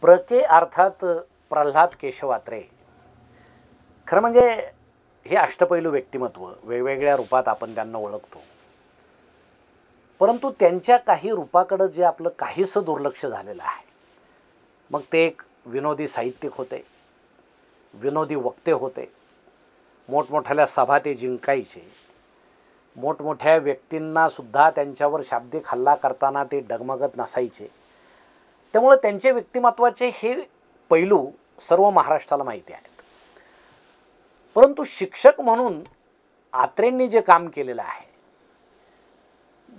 प्रके अर्थात प्रल्हाद केशव अत्रे. खरं म्हणजे हे अष्टपैलू व्यक्तिमत्व वेगवेगळ्या रूपात आपण त्यांना ओळखतो, परंतु त्यांच्या काही रूपाकडे जे आपलं काहीसं दुर्लक्ष झालेलं आहे. मग ते एक विनोदी साहित्यिक होते, विनोदी वक्ते होते, मोठमोठ्या सभा ते जिंकायचे, मोठमोठ्या व्यक्तींनासुद्धा त्यांच्यावर शाब्दिक हल्ला करताना ते डगमगत नसायचे. त्यामुळे त्यांचे व्यक्तिमत्वाचे हे पैलू सर्व महाराष्ट्राला माहिती आहेत. परंतु शिक्षक म्हणून अत्रेंनी जे काम केलेलं आहे,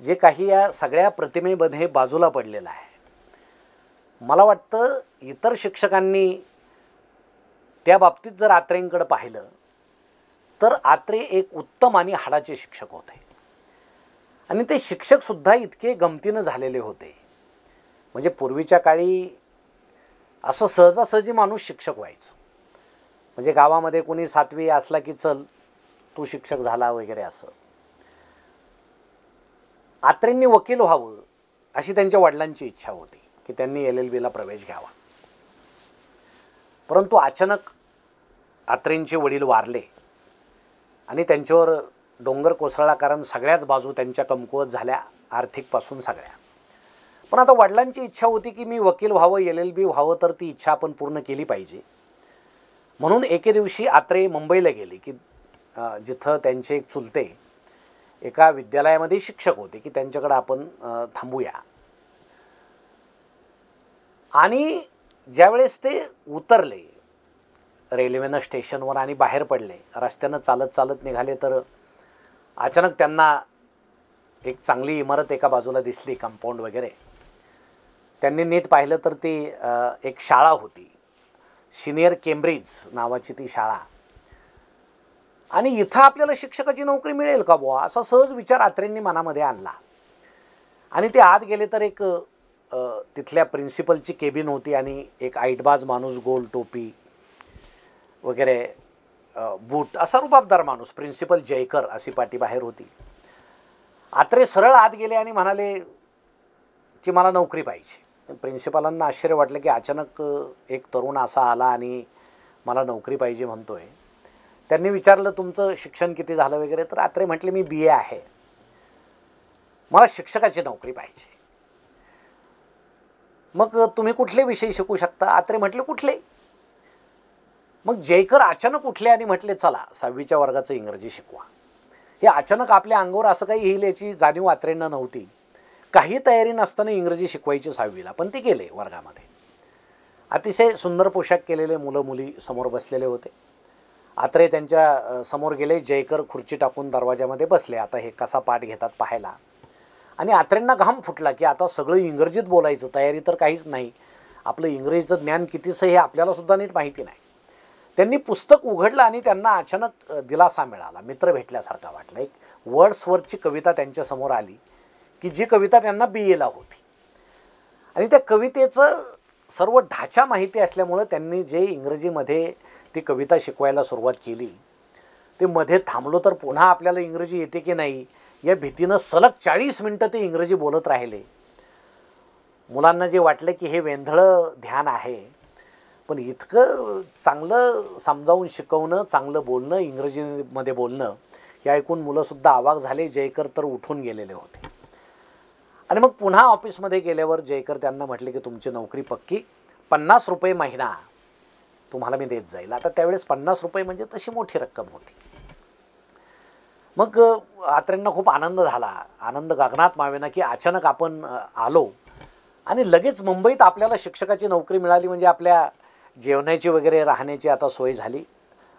जे काही या सगळ्या प्रतिमेमध्ये बाजूला पडलेलं आहे, मला वाटतं इतर शिक्षकांनी त्या बाबतीत जर अत्रेंकडे पाहिलं तर अत्रे एक उत्तम आणि हाडाचे शिक्षक होते. आणि ते शिक्षकसुद्धा इतके गमतीनं झालेले होते. म्हणजे पूर्वीच्या काळी असं सहजासहजी माणूस शिक्षक व्हायचं. म्हणजे गावामध्ये कोणी 7वी असला की चल तू शिक्षक झाला वगैरे असं. अत्रेंनी वकील व्हावं अशी त्यांच्या वडिलांची इच्छा होती की त्यांनी LLBला प्रवेश घ्यावा. परंतु अचानक अत्रेंचे वडील वारले आणि त्यांच्यावर डोंगर कोसळला, कारण सगळ्याच बाजू त्यांच्या कमकुवत झाल्या, आर्थिकपासून सगळ्या. पण आता वडिलांची इच्छा होती की मी वकील व्हावं, LLB व्हावं, तर ती इच्छा आपण पूर्ण केली पाहिजे. म्हणून एके दिवशी अत्रे मुंबईला गेले की जिथं त्यांचे एक चुलते एका विद्यालयामध्ये शिक्षक होते की त्यांच्याकडे आपण थांबूया. आणि ज्यावेळेस ते उतरले रेल्वेनं स्टेशनवर आणि बाहेर पडले, रस्त्यानं चालत चालत निघाले, तर अचानक त्यांना एक चांगली इमारत एका बाजूला दिसली, कंपाऊंड वगैरे. त्यांनी नीट पाहिलं तर ती एक शाळा होती, सिनियर केम्ब्रिज नावाची ती शाळा. आणि इथं आपल्याला शिक्षकाची नोकरी मिळेल का बुवा, असा सहज विचार अत्रेंनी मनामध्ये आणला. आणि ते आत गेले तर एक तिथल्या प्रिन्सिपलची केबिन होती आणि एक ऐटबाज माणूस, गोल टोपी वगैरे, बूट, असा रुबाबदार माणूस, प्रिन्सिपल जयकर अशी पाटी बाहेर होती. अत्रे सरळ आत गेले आणि म्हणाले की मला नोकरी पाहिजे. प्रिन्सिपलांना आश्चर्य वाटलं की अचानक एक तरुण असा आला आणि मला नोकरी पाहिजे म्हणतोय. त्यांनी विचारलं तुमचं शिक्षण किती झालं वगैरे, तर अत्रे म्हटले मी BA आहे, मला शिक्षकाची नोकरी पाहिजे. मग तुम्ही कुठले विषय शिकू शकता? अत्रे म्हटले कुठले? मग जयकर अचानक उठले आणि म्हटले चला 6वीच्या वर्गाचं इंग्रजी शिकवा. हे अचानक आपल्या अंगावर असं काही येईल याची जाणीव अत्रेंना नव्हती. काही तयारी नसताना इंग्रजी शिकवायची 6वीला, पण ते गेले वर्गामध्ये. अतिशय सुंदर पोशाख केलेले मुलं मुली समोर बसलेले होते. अत्रे त्यांच्या समोर गेले, जयकर खुर्ची टाकून दरवाजामध्ये बसले. आता हे कसा पाठ घेतात पाहायला. आणि अत्रेंना घाम फुटला की आता सगळं इंग्रजीत बोलायचं, तयारी तर काहीच नाही, आपलं इंग्रजीचं ज्ञान कितीचं हे आपल्यालासुद्धा नीट माहिती नाही. त्यांनी पुस्तक उघडलं आणि त्यांना अचानक दिलासा मिळाला, मित्र भेटल्यासारखा वाटला. एक वर्ड्सवर्थची कविता त्यांच्यासमोर आली की जी कविता त्यांना BAला होती. आणि त्या कवितेचं सर्व ढाचा माहिती असल्यामुळं त्यांनी जे इंग्रजीमध्ये ती कविता शिकवायला सुरुवात केली, ते मध्ये थांबलो तर पुन्हा आपल्याला इंग्रजी येते की नाही या भीतीनं सलग 40 मिनटं ते इंग्रजी बोलत राहिले. मुलांना जे वाटलं की हे वेंधळं ध्यान आहे, पण इतकं चांगलं समजावून शिकवणं, चांगलं बोलणं, इंग्रजीमध्ये बोलणं, हे ऐकून मुलंसुद्धा अवाक झाले. जयकर तर उठून गेलेले होते. आणि मग पुन्हा ऑफिसमध्ये गेल्यावर जयकर त्यांना म्हटले की तुमची नोकरी पक्की, 50 रुपये महिना तुम्हाला मी देत जाईल. आता त्यावेळेस 50 रुपये म्हणजे तशी मोठी रक्कम होती. मग अत्रेंना खूप आनंद झाला, आनंद गगनात मावेना की अचानक आपण आलो आणि लगेच मुंबईत आपल्याला शिक्षकाची नोकरी मिळाली, म्हणजे आपल्या जेवणाची वगैरे राहण्याची आता सोय झाली,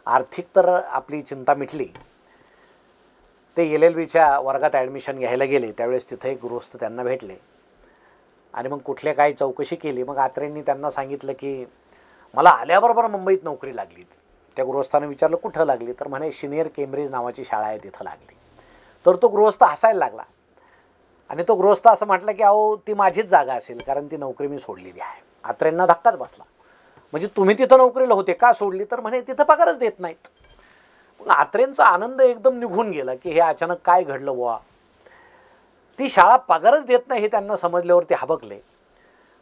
आर्थिक तर आपली चिंता मिटली. ते LLBच्या वर्गात ॲडमिशन घ्यायला गेले त्यावेळेस तिथे एक गृहस्थ त्यांना भेटले आणि मग कुठल्या काही चौकशी केली. मग अत्रेंनी त्यांना सांगितलं की मला आल्याबरोबर मुंबईत नोकरी लागली. त्या गृहस्थानं विचारलं कुठं लागली, तर म्हणे सिनियर केम्ब्रिज नावाची शाळा आहे तिथं लागली. तर तो गृहस्थ हसायला लागला आणि तो गृहस्थ असं म्हटलं की अहो ती माझीच जागा असेल, कारण ती नोकरी मी सोडलेली आहे. अत्रेंना धक्काच बसला. म्हणजे तुम्ही तिथं नोकरीला होते का सोडली, तर म्हणे तिथं पगारच देत नाहीत. मग अत्रेंचा आनंद एकदम निघून गेला की हे अचानक काय घडलं बुवा. ती शाळा पगारच देत नाही हे त्यांना समजल्यावर ते हबकले.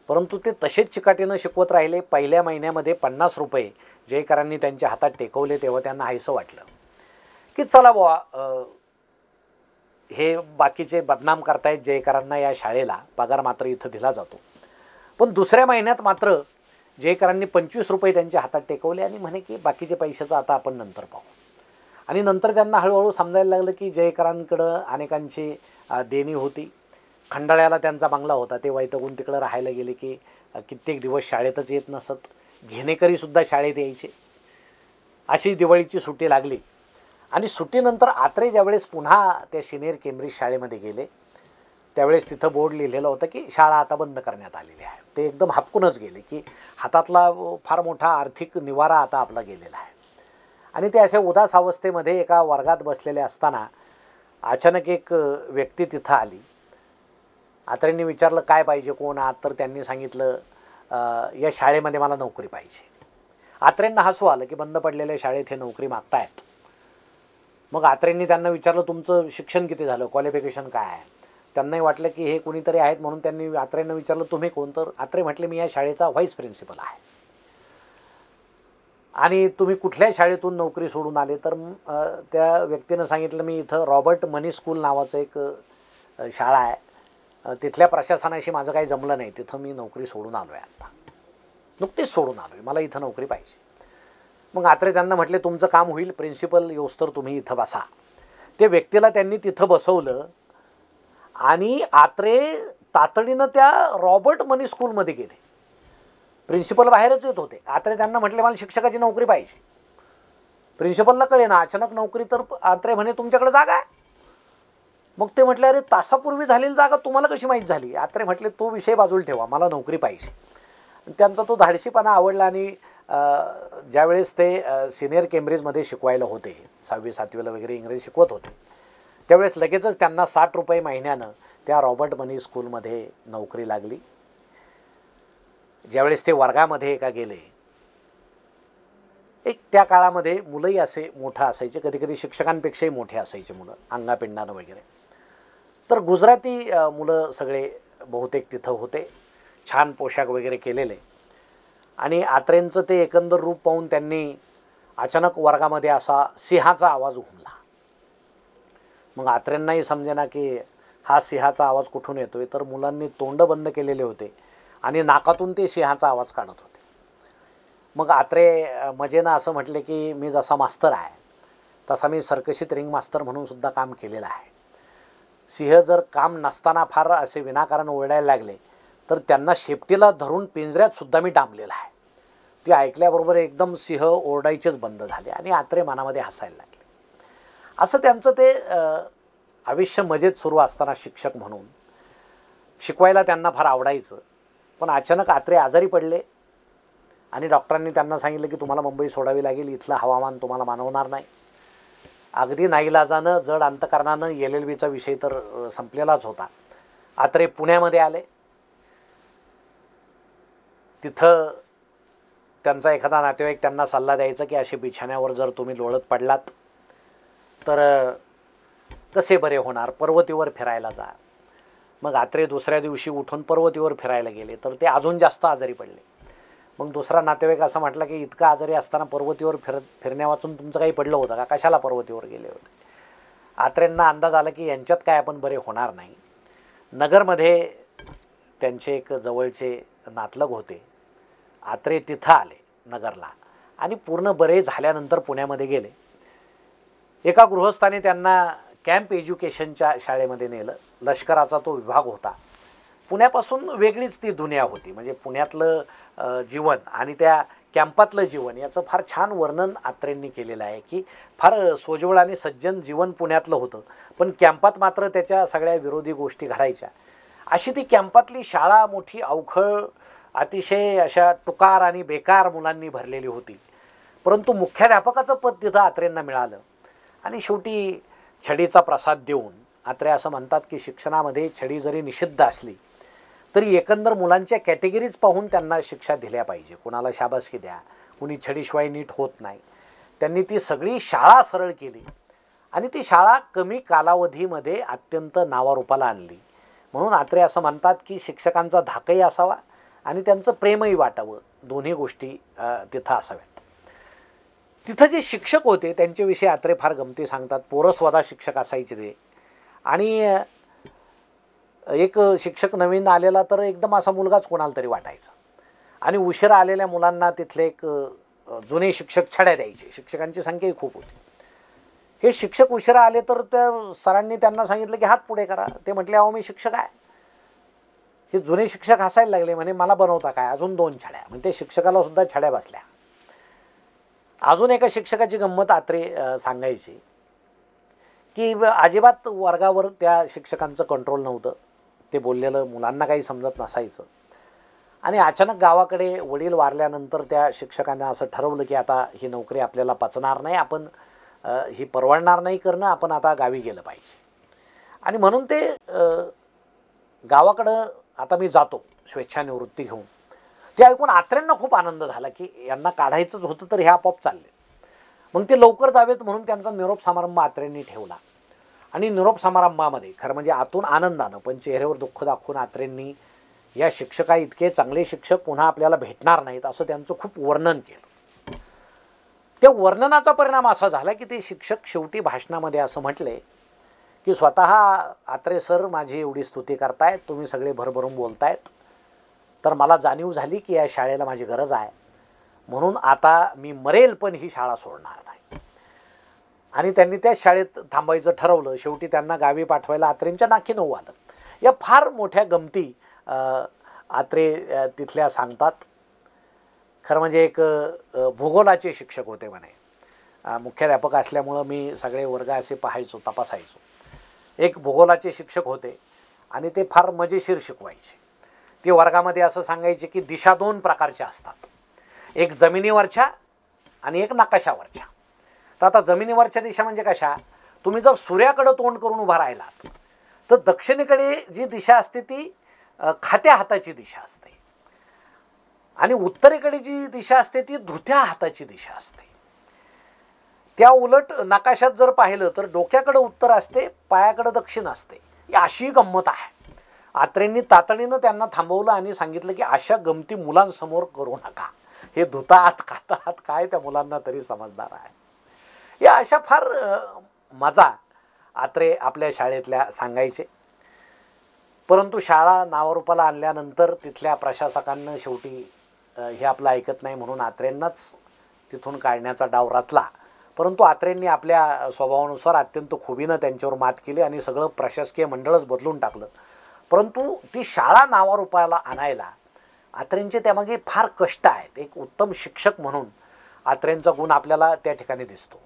परंतु ते तसेच चिकाटीनं शिकवत राहिले. पहिल्या महिन्यामध्ये 50 रुपये जयकरांनी त्यांच्या हातात टेकवले तेव्हा त्यांना हायसं वाटलं की चला बुवा, हे बाकीचे बदनाम करतायत जयकरांना या शाळेला, पगार मात्र इथं दिला जातो. पण दुसऱ्या महिन्यात मात्र जयकरांनी 25 रुपये त्यांच्या हातात टेकवले आणि म्हणे की बाकीचे पैशाचं आता आपण नंतर पाहू. आणि नंतर त्यांना हळूहळू समजायला लागलं की जयकरांकडं अनेकांची देणी होती. खंडाळ्याला त्यांचा बंगला होता, ते वैतागून तिकडं राहायला गेले की कित्येक दिवस शाळेतच येत नसत. घेणेकरीसुद्धा शाळेत यायचे. अशी दिवाळीची सुट्टी लागली आणि सुट्टीनंतर आत्रे ज्यावेळेस पुन्हा त्या सिनियर केम्ब्रिज शाळेमध्ये गेले त्यावेळेस तिथं बोर्ड लिहिलेलं होतं की शाळा आता बंद करण्यात आलेली आहे. ते एकदम हापकूनच गेले की हातातला फार मोठा आर्थिक निवारा आता आपला गेलेला आहे. आणि ते अशा उदास अवस्थेमध्ये एका वर्गात बसलेले असताना अचानक एक व्यक्ती तिथं आली. आत्रेंनी विचारलं काय पाहिजे, कोण आहात? तर त्यांनी सांगितलं या शाळेमध्ये मला नोकरी पाहिजे. आत्रेंना हसू आलं की बंद पडलेल्या शाळेत हे नोकरी मागतायत. मग आत्रेंनी त्यांना विचारलं तुमचं शिक्षण किती झालं, क्वालिफिकेशन काय आहे? त्यांनाही वाटलं की हे कुणीतरी आहेत म्हणून त्यांनी आत्रेंना विचारलं तुम्ही कोण? तर आत्रे म्हटले मी या शाळेचा व्हाईस प्रिन्सिपल आहे. आणि तुम्ही कुठल्या शाळेतून नोकरी सोडून आले? तर त्या व्यक्तीनं सांगितलं मी इथं रॉबर्ट मनी स्कूल नावाचं एक शाळा आहे, तिथल्या प्रशासनाशी माझं काही जमलं नाही, तिथं मी नोकरी सोडून आलो आहे. आता नुकतीच सोडून आलो आहे, मला इथं नोकरी पाहिजे. मग आत्रे त्यांना म्हटले तुमचं काम होईल, प्रिन्सिपल येऊस्तर तुम्ही इथं बसा. ते व्यक्तीला त्यांनी तिथं बसवलं आणि आत्रे तातडीनं त्या रॉबर्ट मनी स्कूलमध्ये गेले. प्रिन्सिपल बाहेरच येत होते. आत्रे त्यांना म्हटले मला शिक्षकाची नोकरी पाहिजे. प्रिन्सिपलला कळे ना अचानक नोकरी, तर आत्रे म्हणे तुमच्याकडे जागा आहे? मग ते म्हटले अरे तासापूर्वी झालेली जागा तुम्हाला कशी माहीत झाली? आत्रे म्हटले तो विषय बाजूला ठेवा, मला नोकरी पाहिजे. त्यांचा तो धाडशीपणा आवडला आणि ज्यावेळेस ते सिनियर केम्ब्रिजमध्ये शिकवायला होते, 6वी 7वीला वगैरे इंग्रजी शिकवत होते, त्यावेळेस लगेचच त्यांना 60 रुपये महिन्यानं त्या रॉबर्ट मनी स्कूलमध्ये नोकरी लागली. ज्यावेळेस ते वर्गामध्ये एका गेले, एक त्या काळामध्ये मुलंही असे मोठं असायचे, कधी कधी शिक्षकांपेक्षाही मोठे असायचे मुलं अंगापिंडानं वगैरे. तर गुजराती मुलं सगळे बहुतेक तिथं होते, छान पोशाख वगैरे केलेले. आणि आत्रेंचं ते एकंदर रूप पाहून त्यांनी अचानक वर्गामध्ये असा सिंहाचा आवाज घुमला. मग आत्रेंनाही समजेना की हा सिंहाचा आवाज कुठून येतोय. तर मुलांनी तोंड बंद केलेले होते आणि नाकातून ते सिंहाचा आवाज काढत होते. मग आत्रे मजेनं असं म्हटले की मी जसा मास्तर आहे तसा मी सर्कशीत रिंग मास्टर म्हणून सुद्धा काम केलेलं आहे. सिंह जर काम नसताना फार असे विनाकारण ओरडायला लागले तर त्यांना शेपटीला धरून पिंजऱ्यात सुद्धा मी डांबलेला आहे. ते ऐकल्याबरोबर एकदम सिंह ओरडायचेच बंद झाले आणि आत्रे मनामध्ये हसायला लागले. असं त्यांचं ते आयुष्य मजेत सुरू असताना शिक्षक म्हणून शिकवायला त्यांना फार आवडायचं. पण अचानक आत्रे आजारी पडले आणि डॉक्टरांनी त्यांना सांगितलं की तुम्हाला मुंबई सोडावी लागेल, इथलं हवामान तुम्हाला मानवणार नाही. अगदी नाईलाजानं जड अंतकरणानं LLBचा विषय तर संपलेलाच होता. आत्रे पुण्यामध्ये आले. तिथं त्यांचा एखादा नातेवाईक त्यांना सल्ला द्यायचा की असे बिछाण्यावर जर तुम्ही लोळत पडलात तर कसे बरे होणार, पर्वतीवर फिरायला जा. मग आत्रे दुसऱ्या दिवशी उठून पर्वतीवर फिरायला गेले तर ते अजून जास्त आजारी पडले. मग दुसरा नातेवाईक असं म्हटलं की इतका आजारी असताना पर्वतीवर फिरण्या वाचून तुमचं काही पडलं होतं का, कशाला पर्वतीवर गेले होते? आत्रेंना अंदाज आला की यांच्यात काय आपण बरे होणार नाही. नगरमध्ये त्यांचे एक जवळचे नातलग होते. आत्रे तिथं आले नगरला आणि पूर्ण बरे झाल्यानंतर पुण्यामध्ये गेले. एका गृहस्थाने त्यांना कॅम्प एज्युकेशनच्या शाळेमध्ये नेलं. लष्कराचा तो विभाग होता. पुण्यापासून वेगळीच ती दुनिया होती. म्हणजे पुण्यातलं जीवन आणि त्या कॅम्पातलं जीवन याचं फार छान वर्णन आत्रेंनी केलेलं आहे की फार सोज्वळ आणि सज्जन जीवन पुण्यातलं होतं, पण कॅम्पात मात्र त्याच्या सगळ्या विरोधी गोष्टी घडायच्या. अशी ती कॅम्पातली शाळा मोठी अवखळ, अतिशय अशा टुकार आणि बेकार मुलांनी भरलेली होती. परंतु मुख्याध्यापकाचं पद तिथं आत्रेंना मिळालं आणि शेवटी छडीचा प्रसाद देऊन आत्रे असं म्हणतात की शिक्षणामध्ये छडी जरी निषिद्ध असली तरी एकंदर मुलांच्या कॅटेगरीज पाहून त्यांना शिक्षा दिल्या पाहिजे. कुणाला शाबासकी द्या, कुणी छडीशिवाय नीट होत नाही. त्यांनी ती सगळी शाळा सरळ केली आणि ती शाळा कमी कालावधीमध्ये अत्यंत नावारूपाला आणली. म्हणून आत्रे असं म्हणतात की शिक्षकांचा धाकही असावा आणि त्यांचं प्रेमही वाटावं, दोन्ही गोष्टी तिथं असाव्यात. तिथं जे शिक्षक होते त्यांच्याविषयी अत्रे फार गमती सांगतात. पोरं स्वतः शिक्षक असायचे ते. आणि एक शिक्षक नवीन आलेला तर एकदम असा मुलगाच कोणाला तरी वाटायचा. आणि उशिरा आलेल्या मुलांना तिथले एक जुने शिक्षक छड्या द्यायचे. शिक्षकांची संख्याही खूप होती. हे शिक्षक उशिरा आले तर त्या सरांनी त्यांना सांगितलं की हात पुढे करा. ते म्हटले अहो मी शिक्षक आहे. हे जुने शिक्षक हसायला लागले, म्हणे मला बनवता काय, अजून 2 छड्या. म्हणजे ते शिक्षकाला सुद्धा छड्या बसल्या. अजून एका शिक्षकाची गंमत अत्रे सांगायची की अजिबात वर्गावर त्या शिक्षकांचं कंट्रोल नव्हतं. ते बोललेलं मुलांना काही समजत नसायचं. आणि अचानक गावाकडे वडील वारल्यानंतर त्या शिक्षकांना असं ठरवलं की आता ही नोकरी आपल्याला पचणार नाही, आपण ही परवडणार नाही करणं, आपण आता गावी गेलं पाहिजे. आणि म्हणून ते गावाकडं आता मी जातो स्वेच्छानिवृत्ती घेऊन. ते ऐकून अत्रेंना खूप आनंद झाला की यांना काढायचंच होतं तर हे आपोआप चालले. मग ते लवकर जावेत म्हणून त्यांचा निरोप समारंभ अत्रेंनी ठेवला. आणि निरोप समारंभामध्ये खरं म्हणजे आतून आनंदानं पण चेहऱ्यावर दुःख दाखवून अत्रेंनी या शिक्षका इतके चांगले शिक्षक पुन्हा आपल्याला भेटणार नाहीत असं त्यांचं खूप वर्णन केलं. त्या वर्णनाचा परिणाम असा झाला की ते शिक्षक शेवटी भाषणामध्ये असं म्हटले की स्वतः अत्रे सर माझी एवढी स्तुती करतायत, तुम्ही सगळे भरभरून बोलतायत, तर मला जाणीव झाली की या शाळेला माझी गरज आहे, म्हणून आता मी मरेल पण ही शाळा सोडणार नाही. आणि त्यांनी त्या शाळेत थांबायचं ठरवलं. शेवटी त्यांना गावी पाठवायला अत्रेंच्या नाकी नऊ आलं. या फार मोठ्या गमती अत्रे तिथल्या सांगतात. खरं म्हणजे एक भूगोलाचे शिक्षक होते म्हणे. मुख्याध्यापक असल्यामुळं मी सगळे वर्ग असे पाहायचो, तपासायचो. एक भूगोलाचे शिक्षक होते आणि ते फार मजेशीर शिकवायचे. ते वर्गामध्ये असं सांगायचे की दिशा 2 प्रकारच्या असतात, एक जमिनीवरच्या आणि एक नकाशावरच्या. तर आता जमिनीवरच्या दिशा म्हणजे कशा, तुम्ही जर सूर्याकडं तोंड करून उभा राहिलात तर दक्षिणेकडे जी दिशा असते ती खात्या हाताची दिशा असते आणि उत्तरेकडे जी दिशा असते ती धुत्या हाताची दिशा असते. त्या उलट नकाशात जर पाहिलं तर डोक्याकडे उत्तर असते, पायाकडे दक्षिण असते. ही अशी गंमत आहे. अत्रेंनी तातडीनं त्यांना थांबवलं आणि सांगितलं की अशा गमती मुलांसमोर करू नका. हे धुतात खातात काय त्या मुलांना तरी समजणार आहे. या अशा फार मजा अत्रे आपल्या शाळेतल्या सांगायचे. परंतु शाळा नावारूपाला आणल्यानंतर तिथल्या प्रशासकांना शेवटी हे आपलं ऐकत नाही म्हणून अत्रेंनाच तिथून काढण्याचा डाव रचला. परंतु अत्रेंनी आपल्या स्वभावानुसार अत्यंत खुबीनं त्यांच्यावर मात केली आणि सगळं प्रशासकीय मंडळच बदलून टाकलं. परंतु ती शाळा नावारूपाला आणायला अत्रेंचे त्यामागे फार कष्ट आहेत. एक उत्तम शिक्षक म्हणून अत्रेंचा गुण आपल्याला त्या ठिकाणी दिसतो.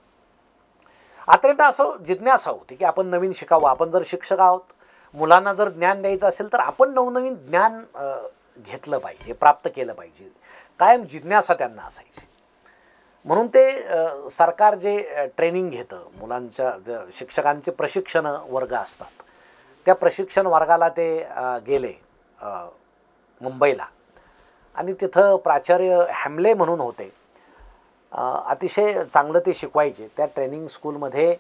अत्रेंना असं जिज्ञासा होती की आपण नवीन शिकावं. आपण जर शिक्षक आहोत, मुलांना जर ज्ञान द्यायचं असेल तर आपण नवनवीन ज्ञान घेतलं पाहिजे, प्राप्त केलं पाहिजे. कायम जिज्ञासा त्यांना असायची. म्हणून ते सरकार जे ट्रेनिंग घेतं मुलांच्या, शिक्षकांचे प्रशिक्षण वर्ग असतात, त्या प्रशिक्षण वर्गाला ते गेले मुंबईला. आणि तिथं प्राचार्य हॅमले म्हणून होते. अतिशय चांगलं ते शिकवायचे. त्या ट्रेनिंग स्कूलमध्ये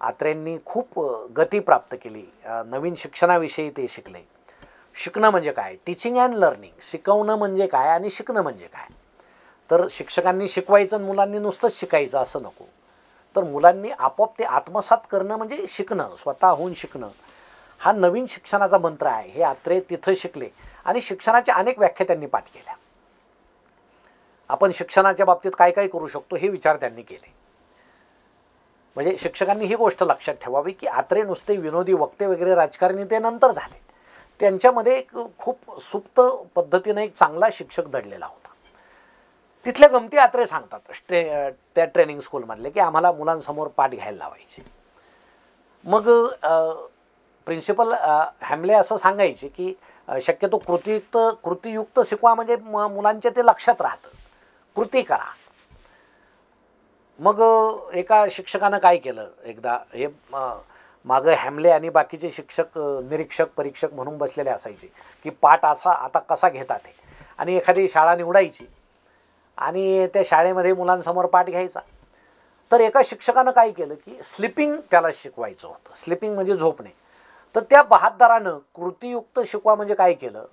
अत्रेंनी खूप गती प्राप्त केली. नवीन शिक्षणाविषयी ते शिकले. शिकणं म्हणजे काय, टीचिंग अँड लर्निंग, शिकवणं म्हणजे काय आणि शिकणं म्हणजे काय. तर शिक्षकांनी शिकवायचं, मुलांनी नुसतंच शिकायचं असं नको. तर मुलांनी आपोआप ते आत्मसात करणं म्हणजे शिकणं, स्वतःहून शिकणं, हा नवीन शिक्षणाचा मंत्र आहे. हे अत्रे तिथं शिकले आणि शिक्षणाच्या अनेक व्याख्या त्यांनी पाठ केल्या. आपण शिक्षणाच्या बाबतीत काय काय करू शकतो हे विचार त्यांनी केले. म्हणजे शिक्षकांनी ही गोष्ट लक्षात ठेवावी की अत्रे नुसते विनोदी वक्ते वगैरे राजकारणी ते नंतर झाले. त्यांच्यामध्ये एक खूप सुप्त पद्धतीने एक चांगला शिक्षक दडलेला होता. तिथल्या गमती अत्रे सांगतात त्या ट्रेनिंग स्कूलमधले की आम्हाला मुलांसमोर पाठ घ्यायला लावायचे. मग प्रिन्सिपल हॅमले असं सांगायचे की शक्यतो कृतीयुक्त शिकवा, म्हणजे मुलांच्या ते लक्षात राहतं, कृती करा. मग एका शिक्षकानं काय केलं, एकदा हे मागं हॅमले आणि बाकीचे शिक्षक निरीक्षक परीक्षक म्हणून बसलेले असायचे की पाठ असा आता कसा घेतात हे, आणि एखादी शाळा निवडायची आणि त्या शाळेमध्ये मुलांसमोर पाठ घ्यायचा. तर एका शिक्षकानं काय केलं की स्लिपिंग त्याला शिकवायचं होतं. स्लिपिंग म्हणजे झोपणे. तर त्या बहादरानं कृतीयुक्त शिकवा म्हणजे काय केलं,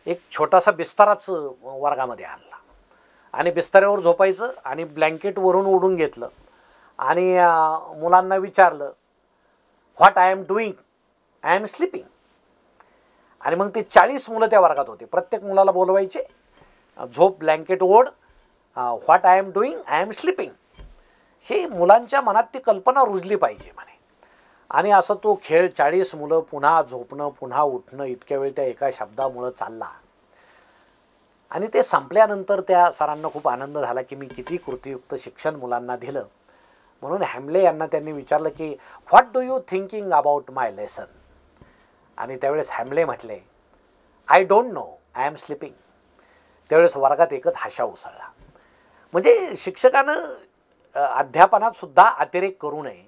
एक छोटासा बिस्ताराच वर्गामध्ये आणला आणि बिस्ताऱ्यावर झोपायचं आणि ब्लँकेट वरून ओढून घेतलं आणि मुलांना विचारलं, what I am doing? I am sleeping. आणि मग ते 40 मुलं त्या वर्गात होते. प्रत्येक मुलाला बोलवायचे, झोप, ब्लँकेट ओढ, what I am doing? I am sleeping. हे मुलांच्या मनात ती कल्पना रुजली पाहिजे म्हणे. आणि असं तो खेळ 40 मुलं पुन्हा झोपणं पुन्हा उठणं इतक्या वेळ त्या एका शब्दामुळं चालला. आणि ते संपल्यानंतर त्या सरांना खूप आनंद झाला की मी किती कृतीयुक्त शिक्षण मुलांना दिलं. म्हणून हॅमले यांना त्यांनी विचारलं की what do you thinking about my lesson? आणि त्यावेळेस हॅमले म्हटले, I don't know, I am sleeping. त्यावेळेस वर्गात एकच हाशा उसळला. म्हणजे शिक्षकानं अध्यापनात सुद्धा अतिरेक करू नये.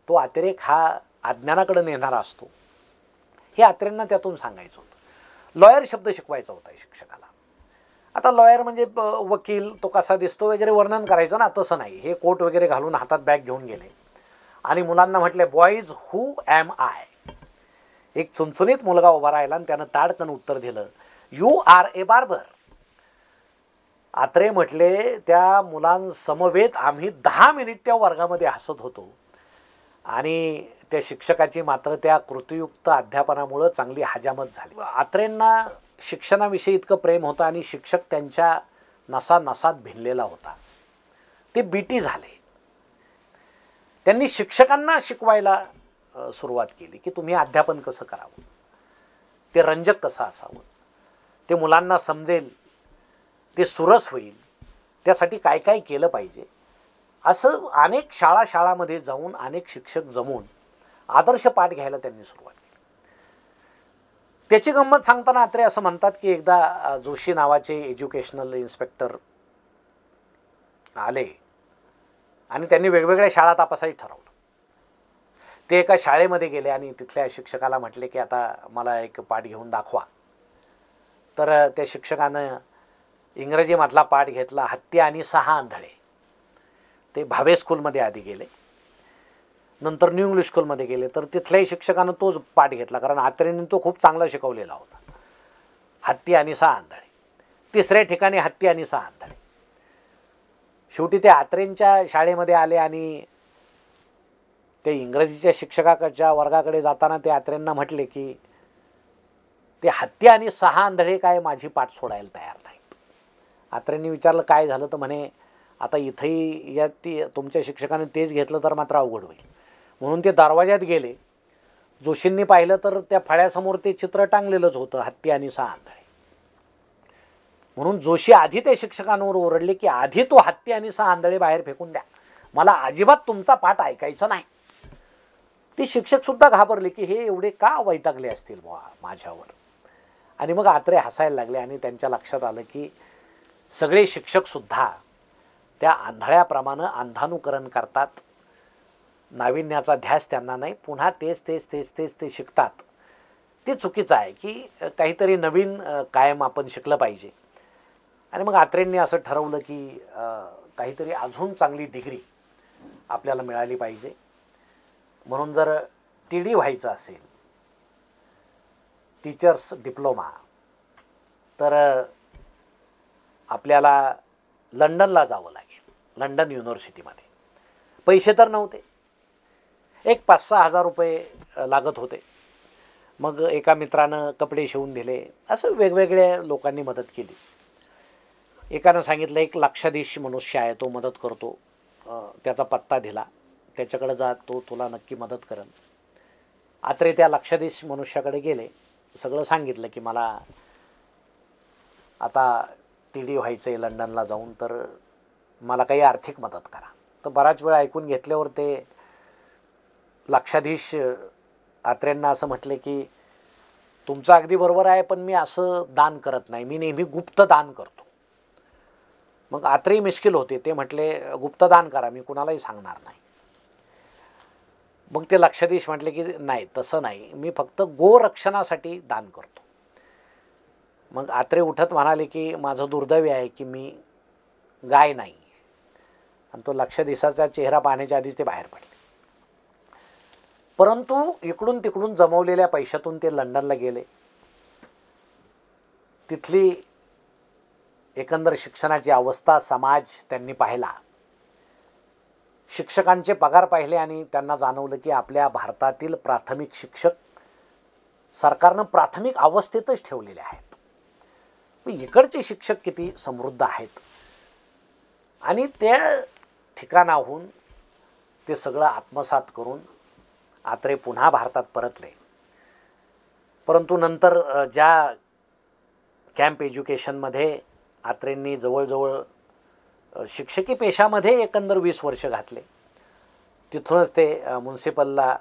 तो अतिरेक हा अज्ञानाकडे नेणारा असतो, हे अत्रेंना त्यातून सांगायचं होतं. लॉयर शब्द शिकवायचा होता शिक्षकाला. आता लॉयर म्हणजे वकील, तो कसा दिसतो वगैरे वर्णन करायचं ना, तसं नाही. हे कोट वगैरे घालून हातात बॅग घेऊन गेले आणि मुलांना म्हटले, बॉईज, हू ॲम आय? एक चुणचुणीत मुलगा उभा राहिला आणि त्यानं ताडकन उत्तर दिलं, यू आर ए बार्बर. आत्रे म्हटले, त्या मुलांसमवेत आम्ही 10 मिनिट त्या वर्गामध्ये हसत होतो आणि त्या शिक्षकाची मात्र त्या कृतीयुक्त अध्यापनामुळं चांगली हजामत झाली. आत्रेंना शिक्षणाविषयी इतकं प्रेम होतं आणि शिक्षक त्यांच्या नसानसात भिनलेला होता. ते बीटी झाले. त्यांनी शिक्षकांना शिकवायला सुरुवात केली की तुम्ही अध्यापन कसं करावं, ते रंजक कसं असावं, ते मुलांना समजेल, ते सुरस होईल, त्यासाठी काय काय केलं पाहिजे. असं अनेक शाळांमध्ये जाऊन अनेक शिक्षक जमून आदर्श पाठ घ्यायला त्यांनी सुरुवात केली. त्याची गंमत सांगताना आत्रे असं म्हणतात की एकदा जोशी नावाचे एज्युकेशनल इन्स्पेक्टर आले आणि त्यांनी वेगवेगळ्या शाळा तपासायचं ठरवलं. ते एका शाळेमध्ये गेले आणि तिथल्या शिक्षकाला म्हटले की आता मला एक पाठ घेऊन दाखवा. तर त्या शिक्षकानं इंग्रजीमधला पाठ घेतला, हत्ती आणि 6 आंधळे. ते भावे स्कूलमध्ये आधी गेले, नंतर न्यू इंग्लिश स्कूलमध्ये गेले. तर तिथल्याही शिक्षकानं तोच पाठ घेतला, कारण आत्रेंनी तो खूप चांगला शिकवलेला होता. हत्ती आणि 6 आंधळे. तिसऱ्या ठिकाणी हत्ती आणि 6 आंधळे. शेवटी ते आत्रेंच्या शाळेमध्ये आले आणि ते इंग्रजीच्या शिक्षकाच्या वर्गाकडे जाताना ते आत्रेंना म्हटले की ते हत्ती आणि 6 आंधळे काय माझी पाठ सोडायला तयार नाहीत. आत्रेंनी विचारलं काय झालं? तर म्हणे आता इथंही या तुमच्या शिक्षकाने तेच घेतलं तर मात्र अवघड होईल. म्हणून ते दरवाज्यात गेले. जोशींनी पाहिलं तर त्या फळ्यासमोर ते चित्र टांगलेलंच होतं, हत्ती आणि 6 आंधळे. म्हणून जोशी आधी त्या शिक्षकांवर ओरडले की आधी तो हत्ती आणि 6 आंधळे बाहेर फेकून द्या, मला अजिबात तुमचा पाठ ऐकायचा नाही. ते शिक्षकसुद्धा घाबरले की हे एवढे का वैतागले असतील बुवा माझ्यावर. आणि मग आत्रे हसायला लागले आणि त्यांच्या लक्षात आलं की सगळे शिक्षकसुद्धा त्या आंधळ्याप्रमाणे अंधानुकरण करतात. नाविन्याचा ध्यास त्यांना नाही, पुन्हा तेच ते शिकतात. ते चुकीचं आहे की काहीतरी नवीन कायम आपण शिकलं पाहिजे. आणि मग आत्रेंनी असं ठरवलं की काहीतरी अजून चांगली डिग्री आपल्याला मिळाली पाहिजे. म्हणून जर TD व्हायचं असेल, टीचर्स डिप्लोमा, तर आपल्याला लंडनला जावं लागेल. लंडन युनिव्हर्सिटीमध्ये पैसे तर नव्हते, एक 5-6 हजार रुपये लागत होते. मग एका मित्रानं कपडे शिवून दिले. असं वेगवेगळ्या लोकांनी मदत केली. एकानं सांगितलं एक लक्षाधीश मनुष्य आहे, तो मदत करतो, त्याचा पत्ता दिला, त्याच्याकडे जा, तो तुला नक्की मदत करेल. आत्रे त्या लक्षाधीश मनुष्याकडे गेले, सगळं सांगितलं की मला आता TD व्हायचं आहे लंडनला जाऊन, तर मला काही आर्थिक मदत करा. तर बराच वेळ ऐकून घेतल्यावर ते लक्षाधीश आत्रेंना असं म्हटले की तुमचं अगदी बरोबर आहे, पण मी असं दान करत नाही, मी नेहमी गुप्त दान करतो. मग आत्रेही मिश्किल होते. ते म्हटले गुप्तदान करा, मी कुणालाही सांगणार नाही. मग ते लक्षाधीश म्हटले की नाही, तसं नाही, मी फक्त गोरक्षणासाठी दान करतो. मग आत्रे उठत म्हणाले की माझं दुर्दैव आहे की मी गाय नाही. आणि तो लक्षाधीशाचा चेहरा पाहण्याच्या आधीच ते बाहेर पडले. परंतु इकडून तिकडून जमवलेल्या पैशातून ते लंडनला गेले. तिथली एकंदर शिक्षणाची अवस्था, समाज त्यांनी पाहिला. शिक्षकांचे पगार पाहिले आणि त्यांना जाणवलं की आपल्या भारतातील प्राथमिक शिक्षक सरकारनं प्राथमिक अवस्थेतच ठेवलेले आहेत. इकडचे शिक्षक किती समृद्ध आहेत. आणि त्या ठिकाणाहून ते सगळं आत्मसात करून आत्रे पुन्हा भारतात परतले. परंतु नंतर ज्या कॅम्प एज्युकेशनमध्ये आत्रेंनी जवळजवळ शिक्षकी पेशामध्ये एकंदर 20 वर्ष घातले, तिथूनच ते म्युन्सिपलला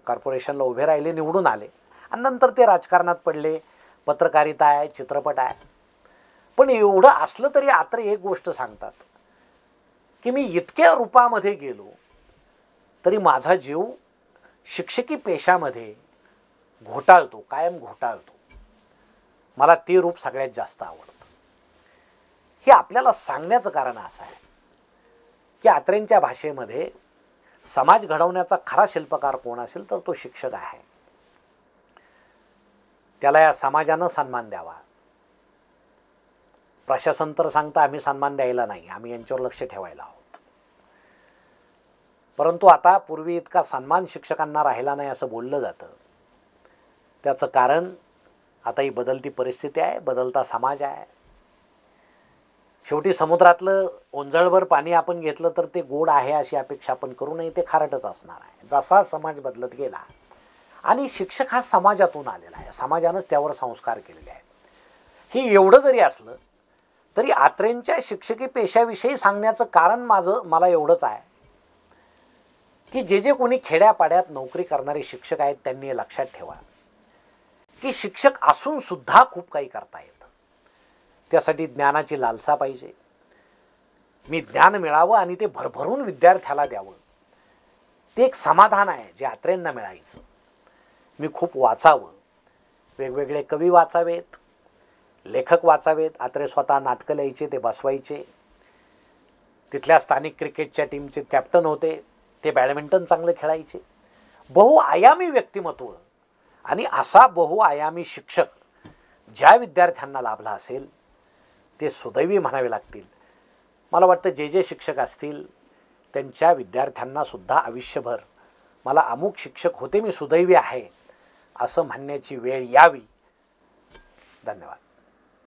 कॉर्पोरेशनला उभे राहिले, निवडून आले आणि नंतर ते राजकारणात पडले. पत्रकारिता आहे, चित्रपट आहे. पण एवढं असलं तरी आत्रे एक गोष्ट सांगतात की मी इतक्या रूपामध्ये गेलो तरी माझा जीव शिक्षकी पेशामध्ये घोटाळतो, कायम घोटाळतो. मला ते रूप सगळ्यात जास्त आवडतं. हे आपल्याला सांगण्याचं कारण असं आहे की आत्रेंच्या भाषेमध्ये समाज घडवण्याचा खरा शिल्पकार कोण असेल तर तो शिक्षक आहे. त्याला या समाजानं सन्मान द्यावा. प्रशासन तर सांगतं आम्ही सन्मान द्यायला नाही, आम्ही यांच्यावर लक्ष ठेवायला आहोत. परंतु आता पूर्वी इतका सन्मान शिक्षकांना राहिला नाही असं बोललं जातं. त्याचं कारण आता ही बदलती परिस्थिती आहे, बदलता समाज आहे. शेवटी समुद्रातलं ओंजळभर पाणी आपण घेतलं तर ते गोड आहे अशी अपेक्षा आपण करू नये, ते खारटच असणार आहे. जसा समाज बदलत गेला आणि शिक्षक हा समाजातून आलेला आहे, समाजानंच त्यावर संस्कार केलेले आहेत. हे एवढं जरी असलं तरी आत्रेंच्या शिक्षकी पेशाविषयी सांगण्याचं कारण मला एवढंच आहे की जे कोणी खेड्यापाड्यात नोकरी करणारे शिक्षक आहेत त्यांनी हे लक्षात ठेवा की शिक्षक असून सुद्धा खूप काही करता येतं. त्यासाठी ज्ञानाची लालसा पाहिजे. मी ज्ञान मिळावं आणि ते भरभरून विद्यार्थ्याला द्यावं, ते एक समाधान आहे जे आत्रेंना मिळायचं. मी खूप वाचावं, वेगवेगळे कवी वाचावेत, लेखक वाचावेत. आत्रे स्वतः नाटकं लिहायचे, ते बसवायचे. तिथल्या स्थानिक क्रिकेटच्या टीमचे कॅप्टन होते, ते बॅडमिंटन चांगलं खेळायचे. बहुआयामी व्यक्तिमत्व आणि असा बहुआयामी शिक्षक ज्या विद्यार्थ्यांना लाभला असेल ते सुदैवी म्हणावे लागतील. मला वाटतं जे शिक्षक असतील त्यांच्या विद्यार्थ्यांना सुद्धा आयुष्यभर मला अमुक शिक्षक होते, मी सुदैवी आहे असं म्हणण्याची वेळ यावी. धन्यवाद.